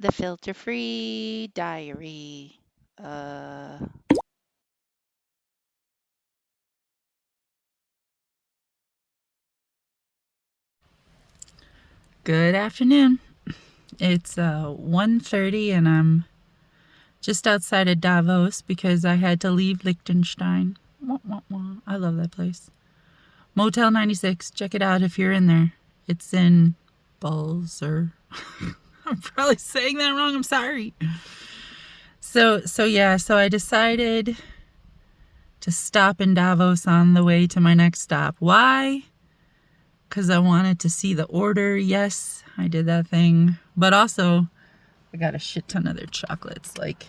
The filter-free diary. Uh, Good afternoon. It's 1:30 and I'm just outside of Davos because I had to leave Liechtenstein. Wah, wah, wah. I love that place. Motel 96. Check it out if you're in there. It's in Balls or I'm probably saying that wrong. I'm sorry. So I decided to stop in Davos on the way to my next stop. Why? Because I wanted to see the order. Yes, I did that thing. But also, I got a shit ton of their chocolates. Like,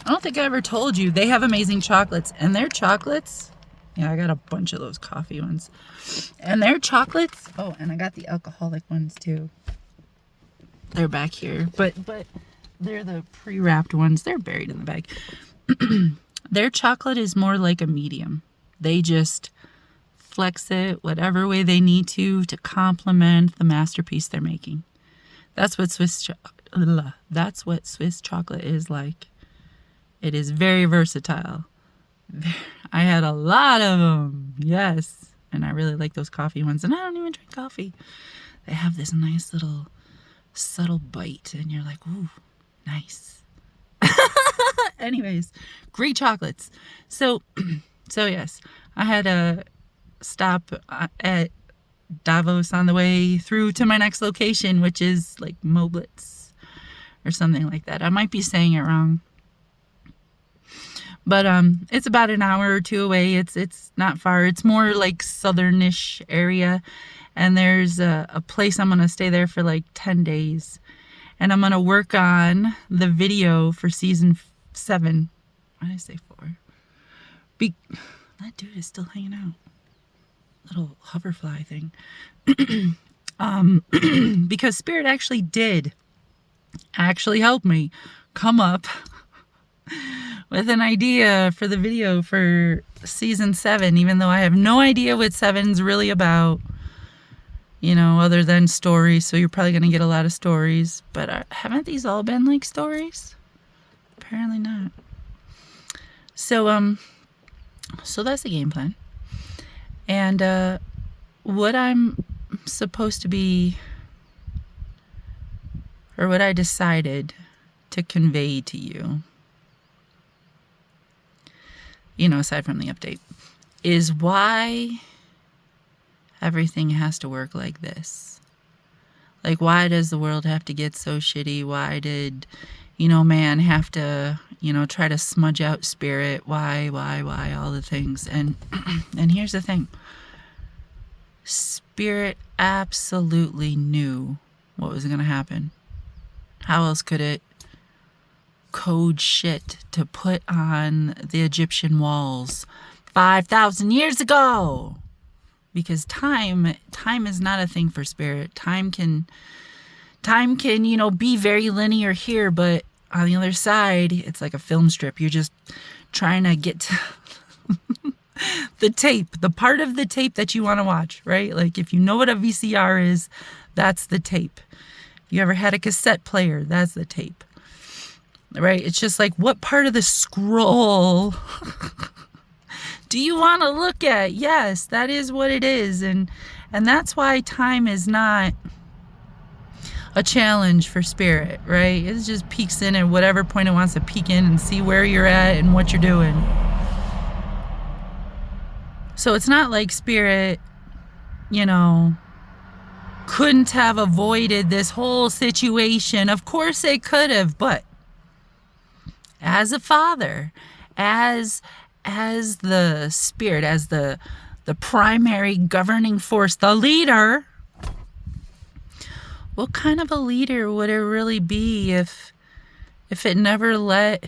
I don't think I ever told you, they have amazing chocolates. And their chocolates, yeah, I got a bunch of those coffee ones. And their chocolates, oh, and I got the alcoholic ones too. They're back here. But they're the pre-wrapped ones. They're buried in the bag. Their chocolate is more like a medium. They just flex it whatever way they need to complement the masterpiece they're making. That's what Swiss chocolate is like. It is very versatile. I had a lot of them. Yes. And I really like those coffee ones. And I don't even drink coffee. They have this nice little subtle bite. And you're like, ooh, nice. Anyways, great chocolates. So yes, I had a stop at Davos on the way through to my next location, which is like Moblitz or something like that. I might be saying it wrong. But it's about an hour or two away. It's not far. It's more like southernish area. And there's a place I'm going to stay there for like 10 days. And I'm going to work on the video for season 7. Why did I say 4? That dude is still hanging out. Little hoverfly thing. Because Spirit actually did help me come up with an idea for the video for season 7, even though I have no idea what 7's really about, other than stories. So you're probably going to get a lot of stories. But haven't these all been like stories? Apparently not. So that's the game plan. And what I'm supposed to be, or what I decided to convey to you, aside from the update, is why everything has to work like this. Like, why does the world have to get so shitty? Why did, man have to, try to smudge out Spirit? Why, all the things. And here's the thing. Spirit absolutely knew what was going to happen. How else could it code shit to put on the Egyptian walls 5,000 years ago? Because time is not a thing for Spirit. Time can be very linear here, but on the other side, it's like a film strip. You're just trying to get to the tape, the part of the tape that you want to watch, right? Like, if you know what a VCR is, that's the tape. You ever had a cassette player? That's the tape, right? It's just like, what part of the scroll do you want to look at? Yes, that is what it is. And that's why time is not a challenge for Spirit, right? It just peeks in at whatever point it wants to peek in and see where you're at and what you're doing. So it's not like Spirit, couldn't have avoided this whole situation. Of course they could have, but as a father, as the Spirit, as the primary governing force, the leader, what kind of a leader would it really be if it never let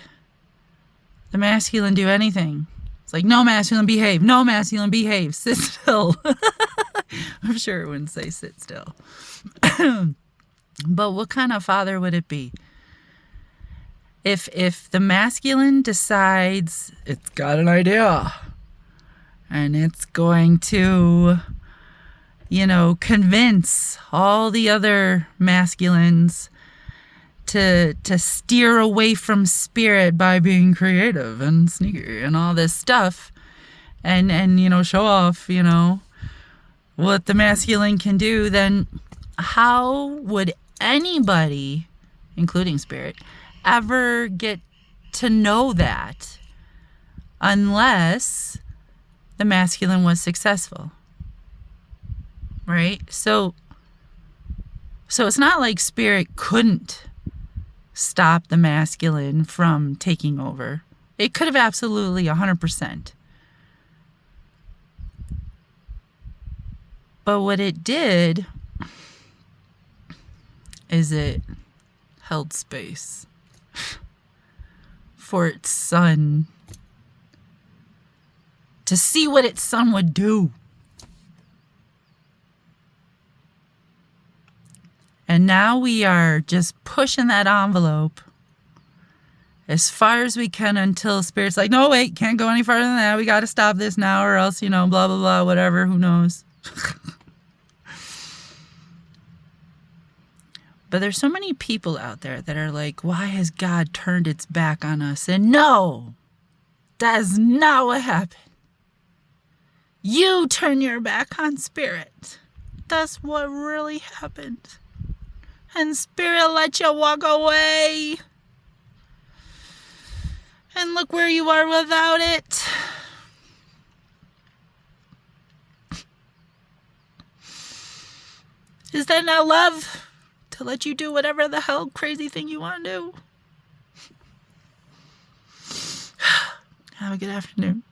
the masculine do anything? It's like, no masculine behave, no masculine behave, sit still. I'm sure it wouldn't say sit still. But what kind of father would it be? If the masculine decides it's got an idea and it's going to convince all the other masculines to steer away from spirit by being creative and sneaky and all this stuff, and show off, what the masculine can do, then how would anybody, including spirit, ever get to know that unless the masculine was successful? Right? So it's not like spirit couldn't stop the masculine from taking over. It could have absolutely 100%. But what it did is it held space for its son to see what its son would do. And now we are just pushing that envelope as far as we can until spirit's like, no, wait, can't go any farther than that. We got to stop this now or else, blah, blah, blah, whatever, who knows. But there's so many people out there that are like, why has God turned its back on us? And no, that is not what happened. You turn your back on spirit. That's what really happened. And spirit let you walk away. And look where you are without it. Is that not love? To let you do whatever the hell crazy thing you want to do? Have a good afternoon.